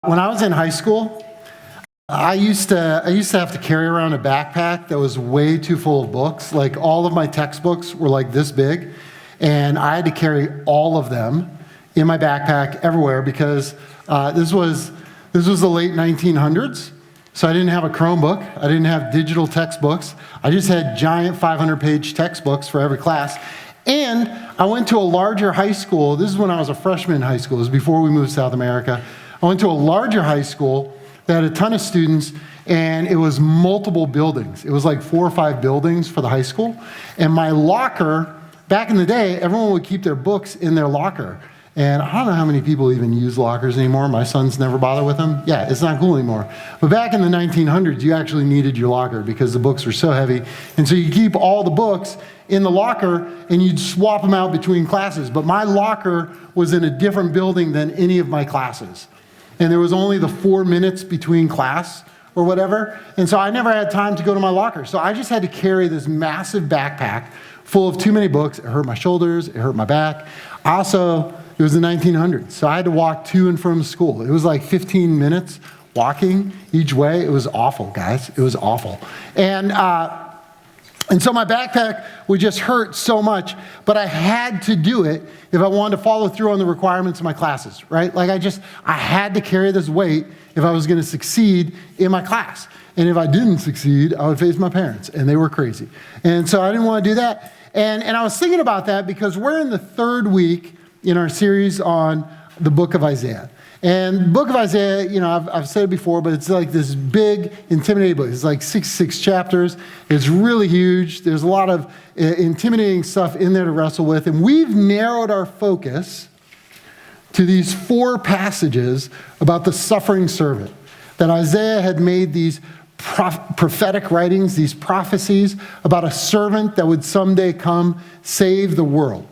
When I was in high school, I used to have to carry around a backpack that was way too full of books. Like all of my textbooks were like this big, and I had to carry all of them in my backpack everywhere because this was the late 1900s. So I didn't have a Chromebook. I didn't have digital textbooks. I just had giant 500-page textbooks for every class. And I went to a larger high school. This is when I was a freshman in high school. It was before we moved to South America. I went to a larger high school that had a ton of students, and it was multiple buildings. It was like 4 or 5 buildings for the high school. And my locker, back in the day, everyone would keep their books in their locker. And I don't know how many people even use lockers anymore. My sons never bother with them. Yeah, it's not cool anymore. But back in the 1900s, you actually needed your locker because the books were so heavy. And so you keep all the books in the locker, and you'd swap them out between classes. But my locker was in a different building than any of my classes. And there was only the 4 minutes between class or whatever. And so I never had time to go to my locker. So I just had to carry this massive backpack full of too many books. It hurt my shoulders. It hurt my back. Also, it was the 1900s. So I had to walk to and from school. It was like 15 minutes walking each way. It was awful, guys. It was awful. And so my backpack would just hurt so much, but I had to do it if I wanted to follow through on the requirements of my classes, right? Like I had to carry this weight if I was going to succeed in my class. And if I didn't succeed, I would face my parents, and they were crazy. And so I didn't want to do that. And I was thinking about that because we're in the 3rd week in our series on the book of Isaiah. And the book of Isaiah, you know, I've said it before, but it's like this big, intimidating book. It's like 66 chapters. It's really huge. There's a lot of intimidating stuff in there to wrestle with. And we've narrowed our focus to these 4 passages about the suffering servant. That Isaiah had made these prophetic writings, these prophecies about a servant that would someday come save the world.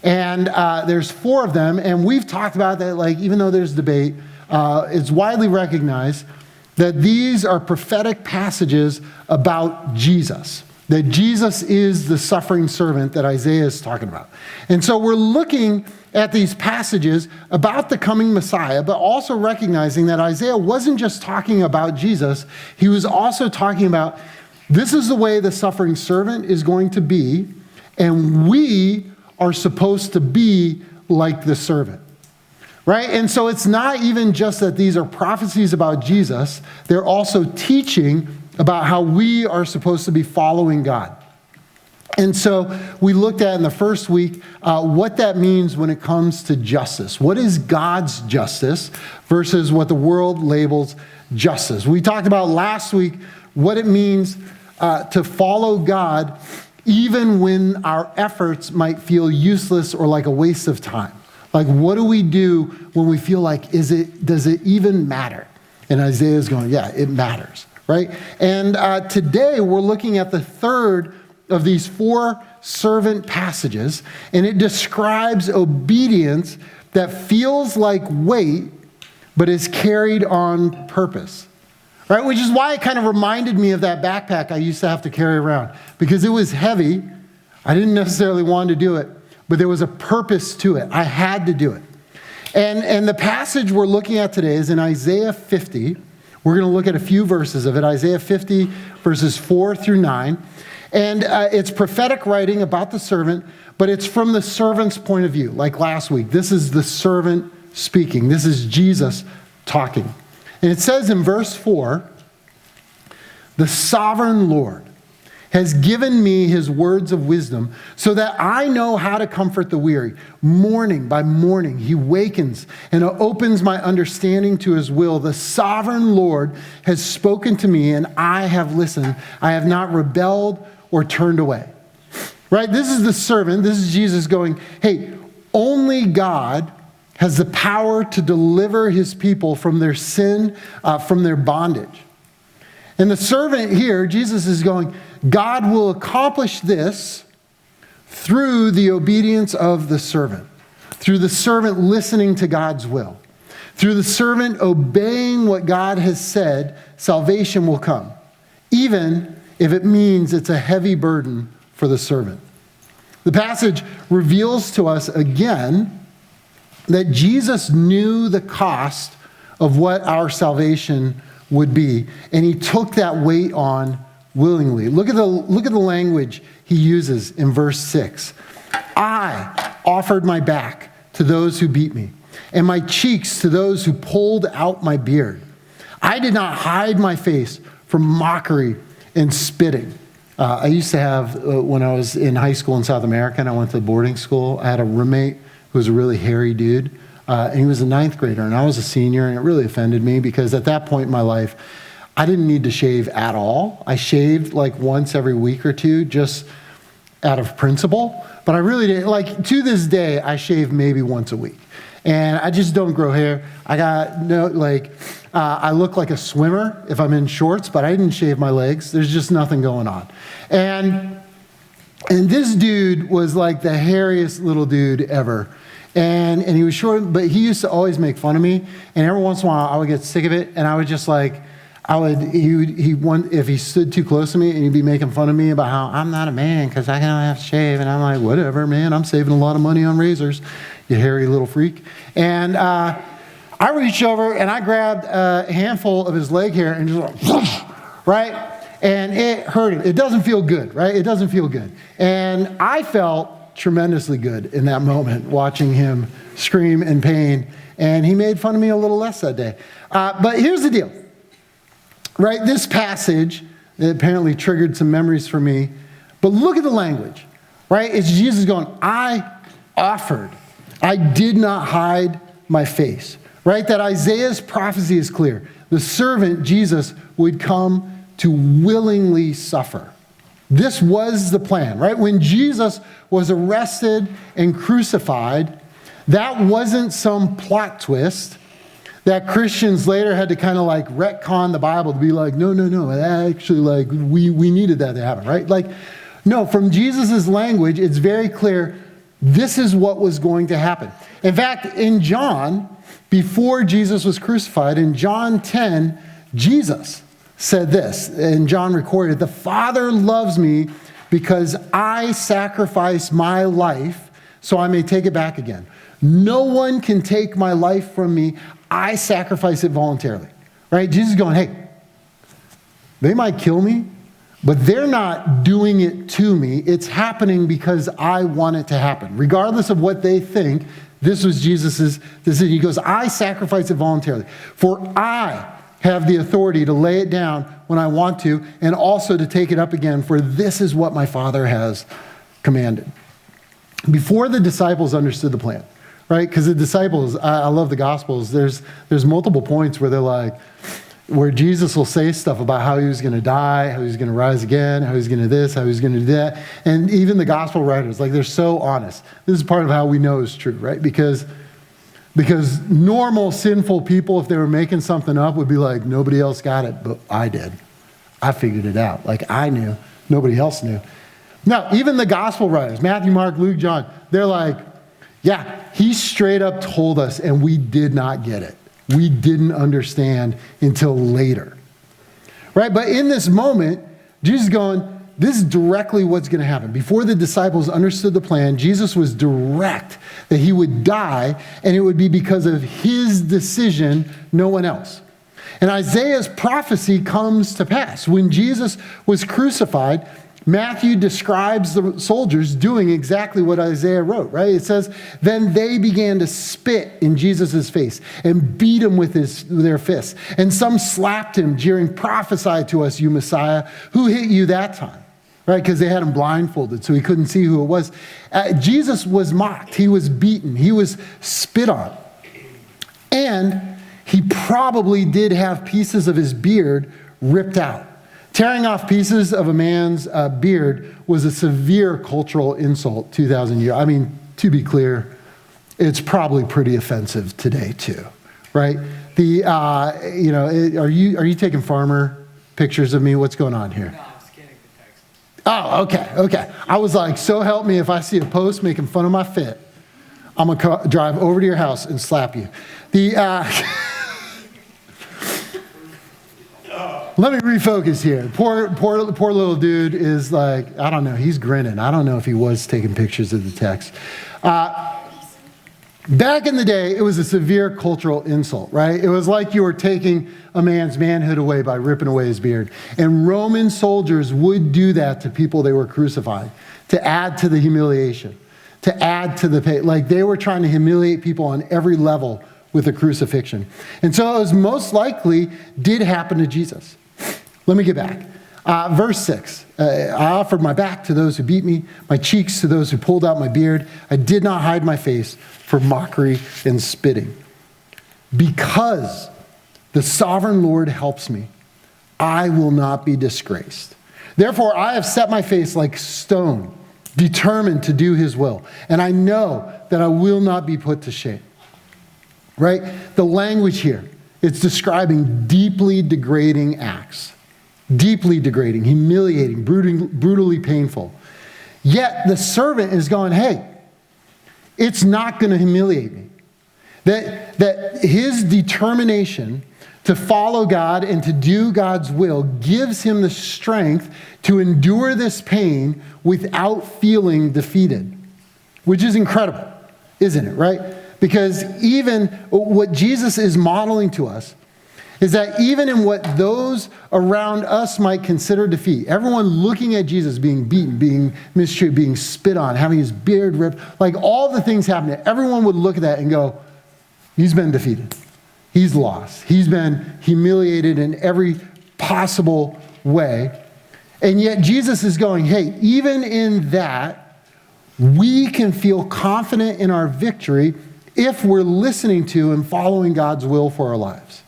And there's 4 of them, and we've talked about that, like, even though there's debate, it's widely recognized that these are prophetic passages about Jesus, that Jesus is the suffering servant that Isaiah is talking about. And so we're looking at these passages about the coming Messiah, but also recognizing that Isaiah wasn't just talking about Jesus, he was also talking about this is the way the suffering servant is going to be, and we are supposed to be like the servant, right? And so it's not even just that these are prophecies about Jesus, they're also teaching about how we are supposed to be following God. And so we looked at in the first week what that means when it comes to justice. What is God's justice versus what the world labels justice? We talked about last week what it means to follow God even when our efforts might feel useless or like a waste of time. Like, what do we do when we feel like, does it even matter? And Isaiah's going, yeah, it matters, right? And today we're looking at the 3rd of these 4 servant passages, and it describes obedience that feels like weight, but is carried on purpose. Right, which is why it kind of reminded me of that backpack I used to have to carry around. Because it was heavy. I didn't necessarily want to do it, but there was a purpose to it. I had to do it. And the passage we're looking at today is in Isaiah 50. We're going to look at a few verses of it. Isaiah 50, verses 4 through 9. And it's prophetic writing about the servant, but it's from the servant's point of view, like last week. This is the servant speaking. This is Jesus talking. And it says in verse 4, the sovereign Lord has given me his words of wisdom so that I know how to comfort the weary. Morning by morning he wakens and opens my understanding to his will. The sovereign Lord has spoken to me and I have listened. I have not rebelled or turned away. Right? This is the servant. This is Jesus going, hey, only God has the power to deliver his people from their sin, from their bondage. And the servant here, Jesus is going, God will accomplish this through the obedience of the servant, through the servant listening to God's will, through the servant obeying what God has said, salvation will come, even if it means it's a heavy burden for the servant. The passage reveals to us again that Jesus knew the cost of what our salvation would be. And he took that weight on willingly. Look at the language he uses in verse 6. I offered my back to those who beat me, and my cheeks to those who pulled out my beard. I did not hide my face from mockery and spitting. I used to have, when I was in high school in South America and I went to boarding school, I had a roommate who was a really hairy dude. And he was a ninth grader, and I was a senior, and it really offended me because at that point in my life, I didn't need to shave at all. I shaved like once every week or two just out of principle, but I really didn't. Like, to this day, I shave maybe once a week. And I just don't grow hair. I look like a swimmer if I'm in shorts, but I didn't shave my legs. There's just nothing going on. And this dude was like the hairiest little dude ever. And he was short, but he used to always make fun of me. And every once in a while, I would get sick of it, and I would just like, if he stood too close to me, and he'd be making fun of me about how I'm not a man because I don't have to shave. And I'm like, whatever, man, I'm saving a lot of money on razors, you hairy little freak. And I reached over and I grabbed a handful of his leg hair and just like, right? And it hurt him. It doesn't feel good, right? It doesn't feel good. And I felt tremendously good in that moment, watching him scream in pain. And he made fun of me a little less that day. But here's the deal, right? This passage apparently triggered some memories for me. But look at the language, right? It's Jesus going, I offered. I did not hide my face, right? That Isaiah's prophecy is clear. The servant, Jesus, would come to willingly suffer. This was the plan, right? When Jesus was arrested and crucified, that wasn't some plot twist that Christians later had to kind of like retcon the Bible to be like, no, actually, like, we needed that to happen, right? Like, no, from Jesus's language, it's very clear this is what was going to happen. In fact, in John, before Jesus was crucified, in John 10, Jesus said this, and John recorded, the Father loves me because I sacrifice my life so I may take it back again. No one can take my life from me. I sacrifice it voluntarily, right? Jesus is going, hey, they might kill me, but they're not doing it to me. It's happening because I want it to happen. Regardless of what they think, this was Jesus's decision. He goes, I sacrifice it voluntarily, for I have the authority to lay it down when I want to, and also to take it up again, for this is what my Father has commanded. Before the disciples understood the plan, right? Because the disciples, I love the Gospels, there's multiple points where they're like, where Jesus will say stuff about how he was going to die, how he was going to rise again, how he's going to this, how he's going to do that. And even the gospel writers, like, they're so honest. This is part of how we know it's true, right? Because normal sinful people, if they were making something up, would be like, nobody else got it, but I did. I figured it out. Like, I knew. Nobody else knew. Now, even the gospel writers, Matthew, Mark, Luke, John, they're like, yeah, he straight up told us and we did not get it. We didn't understand until later, right? But in this moment, Jesus is going, this is directly what's going to happen. Before the disciples understood the plan, Jesus was direct that he would die, and it would be because of his decision, no one else. And Isaiah's prophecy comes to pass. When Jesus was crucified, Matthew describes the soldiers doing exactly what Isaiah wrote, right? It says, then they began to spit in Jesus' face and beat him with their fists. And some slapped him, jeering, prophesy to us, you Messiah. Who hit you that time? Right? Because they had him blindfolded, so he couldn't see who it was. Jesus was mocked. He was beaten. He was spit on. And he probably did have pieces of his beard ripped out. Tearing off pieces of a man's beard was a severe cultural insult 2,000 years. I mean, to be clear, it's probably pretty offensive today too, right? Are you taking farmer pictures of me? What's going on here? No, I'm scanning the text. Oh, okay. I was like, so help me if I see a post making fun of my fit, I'm gonna drive over to your house and slap you. Let me refocus here. Poor little dude is like, I don't know, he's grinning. I don't know if he was taking pictures of the text. Back in the day, it was a severe cultural insult, right? It was like you were taking a man's manhood away by ripping away his beard. And Roman soldiers would do that to people they were crucifying to add to the humiliation, to add to the pain. Like they were trying to humiliate people on every level with the crucifixion. And so it was most likely did happen to Jesus. Let me get back. Verse 6, I offered my back to those who beat me, my cheeks to those who pulled out my beard. I did not hide my face for mockery and spitting. Because the sovereign Lord helps me, I will not be disgraced. Therefore, I have set my face like stone, determined to do his will. And I know that I will not be put to shame. Right? The language here, it's describing deeply degrading acts. Deeply degrading, humiliating, brutally painful. Yet the servant is going, hey, it's not going to humiliate me. That his determination to follow God and to do God's will gives him the strength to endure this pain without feeling defeated, which is incredible, isn't it, right? Because even what Jesus is modeling to us is that even in what those around us might consider defeat, everyone looking at Jesus being beaten, being mistreated, being spit on, having his beard ripped, like all the things happening, everyone would look at that and go, he's been defeated. He's lost. He's been humiliated in every possible way. And yet Jesus is going, hey, even in that, we can feel confident in our victory if we're listening to and following God's will for our lives.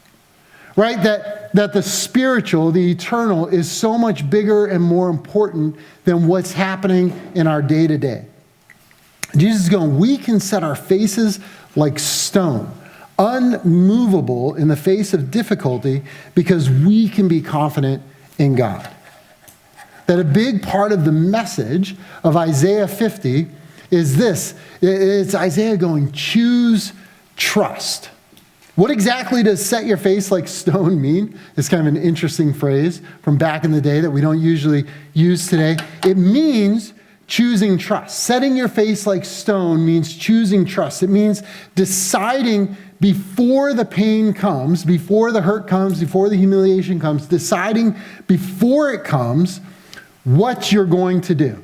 Right? That the spiritual, the eternal, is so much bigger and more important than what's happening in our day-to-day. Jesus is going, we can set our faces like stone, unmovable in the face of difficulty because we can be confident in God. That a big part of the message of Isaiah 50 is this. It's Isaiah going, choose trust. What exactly does set your face like stone mean? It's kind of an interesting phrase from back in the day that we don't usually use today. It means choosing trust. Setting your face like stone means choosing trust. It means deciding before the pain comes, before the hurt comes, before the humiliation comes, deciding before it comes what you're going to do.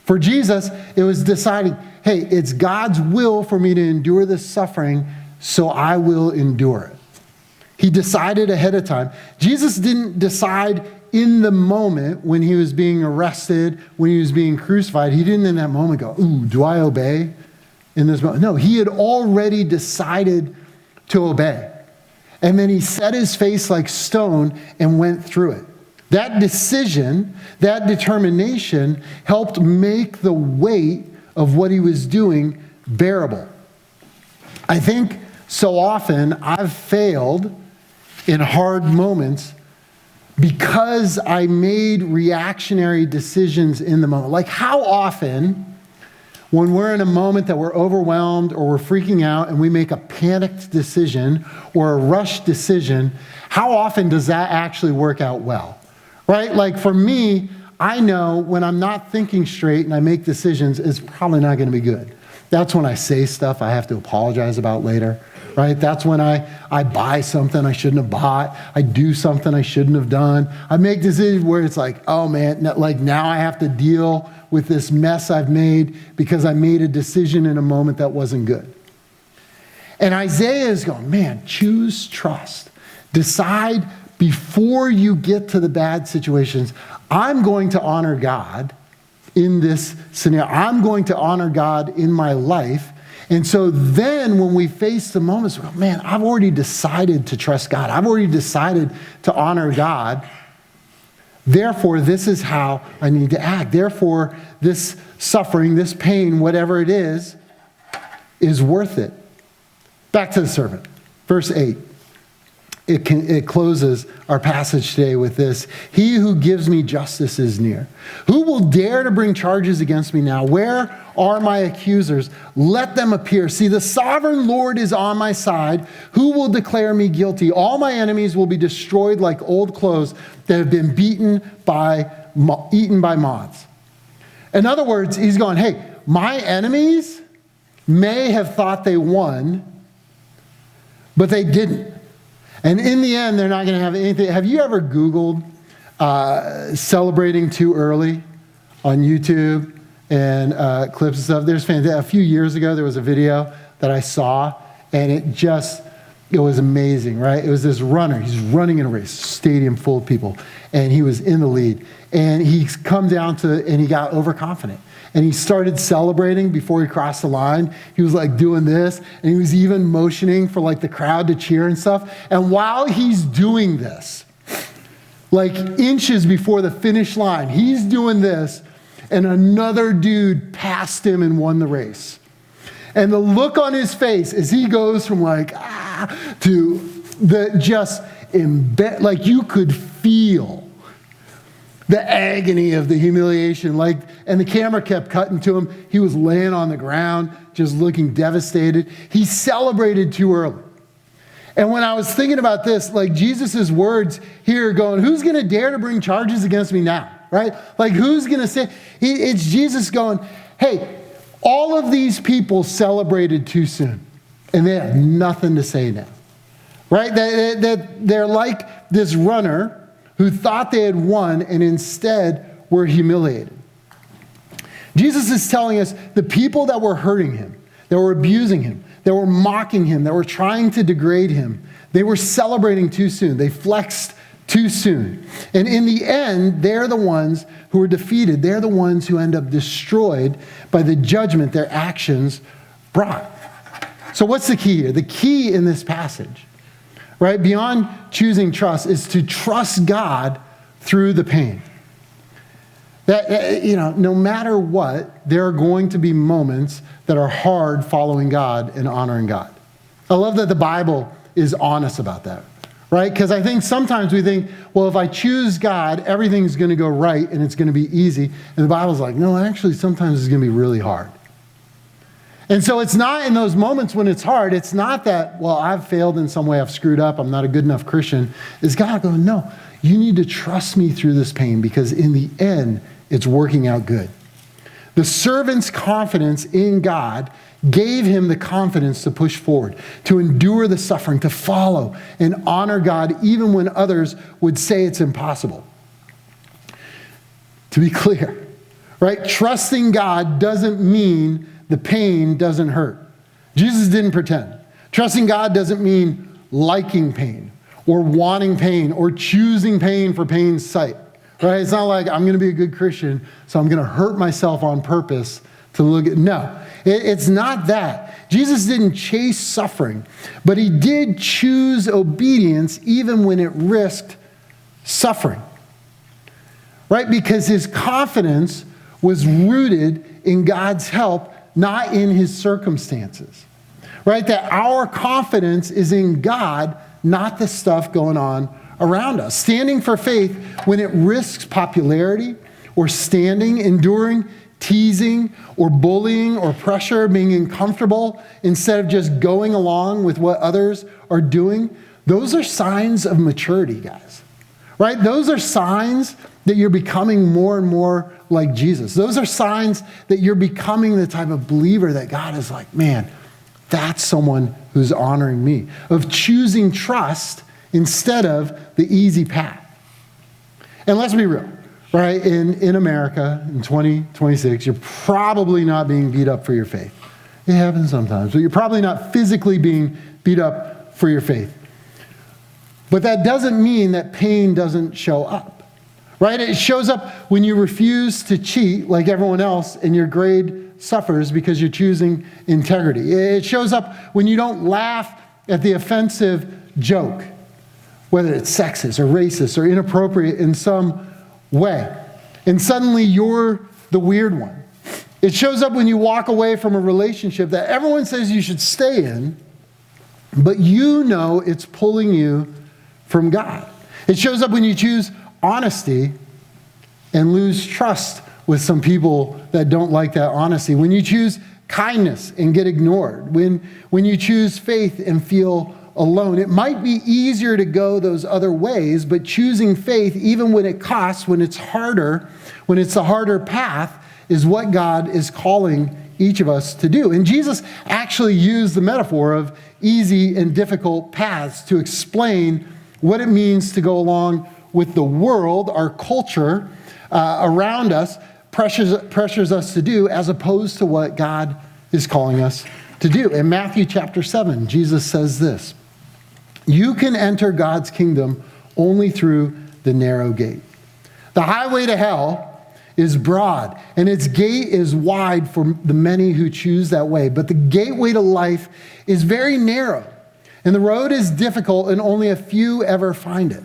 For Jesus, it was deciding, hey, it's God's will for me to endure this suffering, so I will endure it. He decided ahead of time. Jesus didn't decide in the moment when he was being arrested, when he was being crucified. He didn't in that moment go, ooh, do I obey in this moment? No, he had already decided to obey. And then he set his face like stone and went through it. That decision, that determination helped make the weight of what he was doing bearable. I think so often I've failed in hard moments because I made reactionary decisions in the moment. Like how often when we're in a moment that we're overwhelmed or we're freaking out and we make a panicked decision or a rushed decision, how often does that actually work out well? Right? Like for me, I know when I'm not thinking straight and I make decisions, it's probably not going to be good. That's when I say stuff I have to apologize about later, right? That's when I buy something I shouldn't have bought. I do something I shouldn't have done. I make decisions where it's like, oh man, like now I have to deal with this mess I've made because I made a decision in a moment that wasn't good. And Isaiah is going, man, choose trust. Decide before you get to the bad situations, I'm going to honor God in this scenario. I'm going to honor God in my life. And so then when we face the moments, we go, man, I've already decided to trust God. I've already decided to honor God. Therefore, this is how I need to act. Therefore, this suffering, this pain, whatever it is worth it. Back to the servant. Verse 8. It closes our passage today with this. He who gives me justice is near. Who will dare to bring charges against me now? Where are my accusers? Let them appear. See, the sovereign Lord is on my side. Who will declare me guilty? All my enemies will be destroyed like old clothes that have been eaten by moths. In other words, he's going, hey, my enemies, may have thought they won, but they didn't. And in the end, they're not going to have anything. Have you ever Googled celebrating too early on YouTube and clips and stuff? There's fantastic. A few years ago, there was a video that I saw, and it was amazing, right? It was this runner. He's running in a race, stadium full of people, and he was in the lead. And he's come down and he got overconfident. And he started celebrating before he crossed the line. He was like doing this, and he was even motioning for like the crowd to cheer and stuff. And while he's doing this, like inches before the finish line, he's doing this, and another dude passed him and won the race. And the look on his face as he goes from like, to the just like you could feel the agony of the humiliation. Like, and the camera kept cutting to him. He was laying on the ground, just looking devastated. He celebrated too early. And when I was thinking about this, like Jesus' words here going, who's going to dare to bring charges against me now? Right? Like, who's going to say, it's Jesus going, hey, all of these people celebrated too soon, and they have nothing to say now. Right? They're like this runner who thought they had won and instead were humiliated. Jesus is telling us the people that were hurting him, that were abusing him, that were mocking him, that were trying to degrade him, they were celebrating too soon. They flexed too soon. And in the end, they're the ones who are defeated. They're the ones who end up destroyed by the judgment their actions brought. So what's the key here? The key in this passage, right, beyond choosing trust, is to trust God through the pain. That, no matter what, there are going to be moments that are hard following God and honoring God. I love that the Bible is honest about that, right? Because I think sometimes we think, well, if I choose God, everything's going to go right and it's going to be easy. And the Bible's like, no, actually, sometimes it's going to be really hard. And so it's not in those moments when it's hard, it's not that, well, I've failed in some way, I've screwed up, I'm not a good enough Christian. It's God going, no, you need to trust me through this pain because in the end, it's working out good. The servant's confidence in God gave him the confidence to push forward, to endure the suffering, to follow and honor God even when others would say it's impossible. To be clear, right? Trusting God doesn't mean the pain doesn't hurt. Jesus didn't pretend. Trusting God doesn't mean liking pain or wanting pain or choosing pain for pain's sake. Right? It's not like I'm going to be a good Christian, so I'm going to hurt myself on purpose to look at. No, it's not that. Jesus didn't chase suffering, but he did choose obedience even when it risked suffering. Right? Because his confidence was rooted in God's help, not in his circumstances. Right? That our confidence is in God, not the stuff going on around us. Standing for faith when it risks popularity or standing, enduring teasing or bullying or pressure, being uncomfortable instead of just going along with what others are doing, those are signs of maturity, guys. Right? Those are signs that you're becoming more and more like Jesus. Those are signs that you're becoming the type of believer that God is like, man, that's someone who's honoring me. Of choosing trust instead of the easy path. And let's be real, right? In America, in 2026, you're probably not being beat up for your faith. It happens sometimes, but you're probably not physically being beat up for your faith. But that doesn't mean that pain doesn't show up, right? It shows up when you refuse to cheat like everyone else and your grade suffers because you're choosing integrity. It shows up when you don't laugh at the offensive joke, whether it's sexist or racist or inappropriate in some way. And suddenly you're the weird one. It shows up when you walk away from a relationship that everyone says you should stay in, but you know it's pulling you from God. It shows up when you choose honesty and lose trust with some people that don't like that honesty. When you choose kindness and get ignored. When you choose faith and feel alone. It might be easier to go those other ways, but choosing faith, even when it costs, when it's harder, when it's a harder path, is what God is calling each of us to do. And Jesus actually used the metaphor of easy and difficult paths to explain what it means to go along with the world, our culture around us, pressures us to do, as opposed to what God is calling us to do. In Matthew chapter 7, Jesus says this: "You can enter God's kingdom only through the narrow gate. The highway to hell is broad, and its gate is wide for the many who choose that way. But the gateway to life is very narrow, and the road is difficult, and only a few ever find it."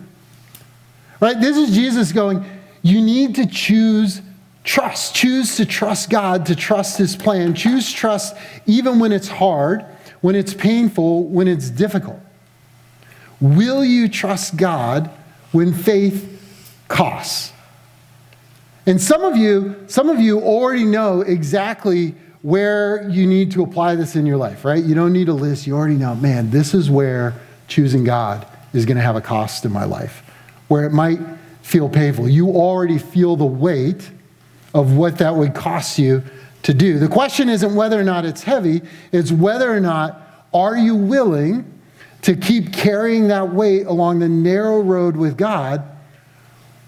Right? This is Jesus going, you need to choose trust. Choose to trust God, to trust his plan. Choose trust even when it's hard, when it's painful, when it's difficult. Will you trust God when faith costs? And some of you already know exactly where you need to apply this in your life, right? You don't need a list. You already know, man, this is where choosing God is going to have a cost in my life, where it might feel painful. You already feel the weight of what that would cost you to do. The question isn't whether or not it's heavy, it's whether or not are you willing to keep carrying that weight along the narrow road with God,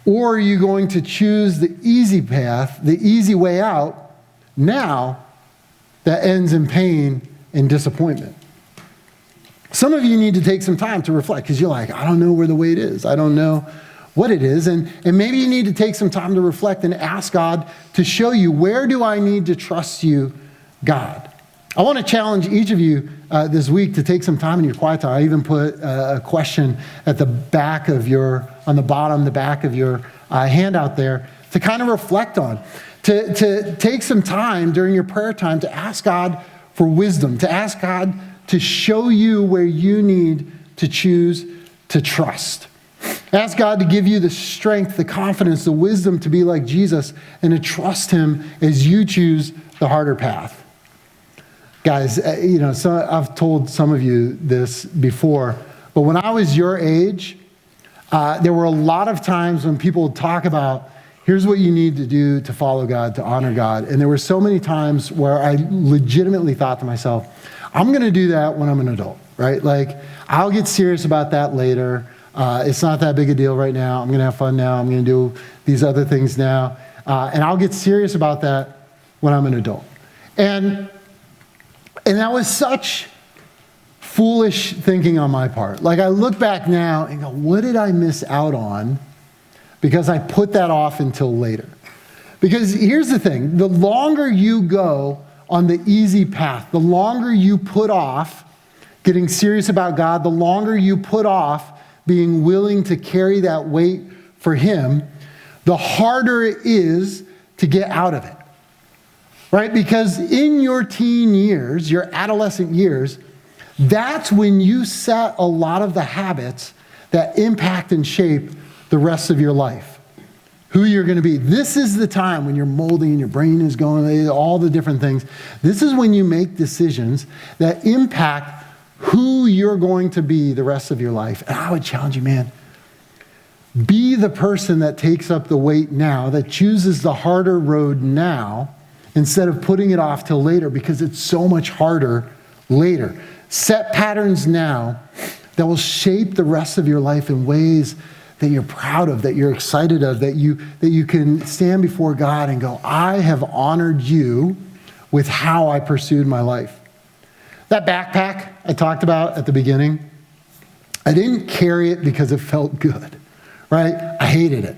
or are you going to choose the easy path, the easy way out now that ends in pain and disappointment? Some of you need to take some time to reflect because you're like, I don't know where the weight is. I don't know what it is. And maybe you need to take some time to reflect and ask God to show you, where do I need to trust you, God? I want to challenge each of you this week to take some time in your quiet time. I even put a question at the back of on the bottom, the back of your handout there to kind of reflect on, to take some time during your prayer time to ask God for wisdom, to ask God to show you where you need to choose to trust. Ask God to give you the strength, the confidence, the wisdom to be like Jesus and to trust him as you choose the harder path. Guys, I've told some of you this before, but when I was your age, there were a lot of times when people would talk about, here's what you need to do to follow God, to honor God. And there were so many times where I legitimately thought to myself, I'm going to do that when I'm an adult, right? Like, I'll get serious about that later. It's not that big a deal right now. I'm going to have fun now. I'm going to do these other things now. And I'll get serious about that when I'm an adult. And that was such foolish thinking on my part. Like, I look back now and go, what did I miss out on because I put that off until later? Because here's the thing. The longer you go on the easy path, the longer you put off getting serious about God, the longer you put off being willing to carry that weight for him, the harder it is to get out of it. Right? Because in your teen years, your adolescent years, that's when you set a lot of the habits that impact and shape the rest of your life. Who you're going to be. This is the time when you're molding and your brain is going, all the different things. This is when you make decisions that impact who you're going to be the rest of your life. And I would challenge you, man, be the person that takes up the weight now, that chooses the harder road now, instead of putting it off till later, because it's so much harder later. Set patterns now that will shape the rest of your life in ways that you're proud of, that you're excited of, that you can stand before God and go, I have honored you with how I pursued my life. That backpack I talked about at the beginning, I didn't carry it because it felt good, right? I hated it.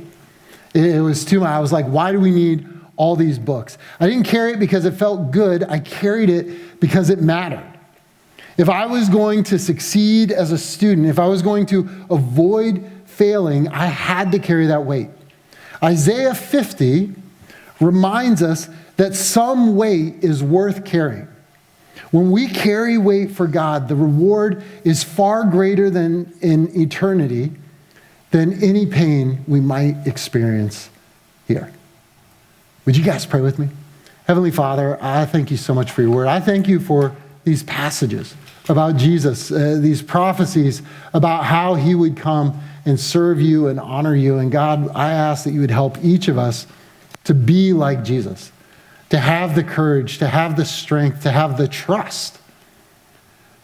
It was too much. I was like, why do we need all these books? I didn't carry it because it felt good. I carried it because it mattered. If I was going to succeed as a student, if I was going to avoid failing, I had to carry that weight. Isaiah 50 reminds us that some weight is worth carrying. When we carry weight for God, the reward is far greater than in eternity than any pain we might experience here. Would you guys pray with me? Heavenly Father, I thank you so much for your word. I thank you for these passages about Jesus, these prophecies about how he would come and serve you and honor you. And God, I ask that you would help each of us to be like Jesus, to have the courage, to have the strength, to have the trust,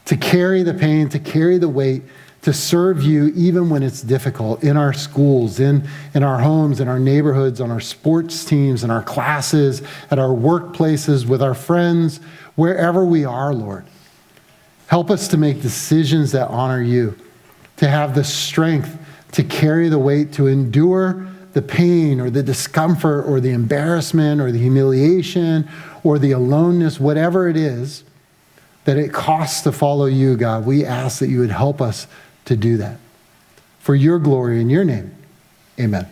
to carry the pain, to carry the weight, to serve you even when it's difficult in our schools, in our homes, in our neighborhoods, on our sports teams, in our classes, at our workplaces, with our friends, wherever we are, Lord. Help us to make decisions that honor you, to have the strength to carry the weight, to endure the pain or the discomfort or the embarrassment or the humiliation or the aloneness, whatever it is that it costs to follow you, God. We ask that you would help us to do that. For your glory in your name, amen.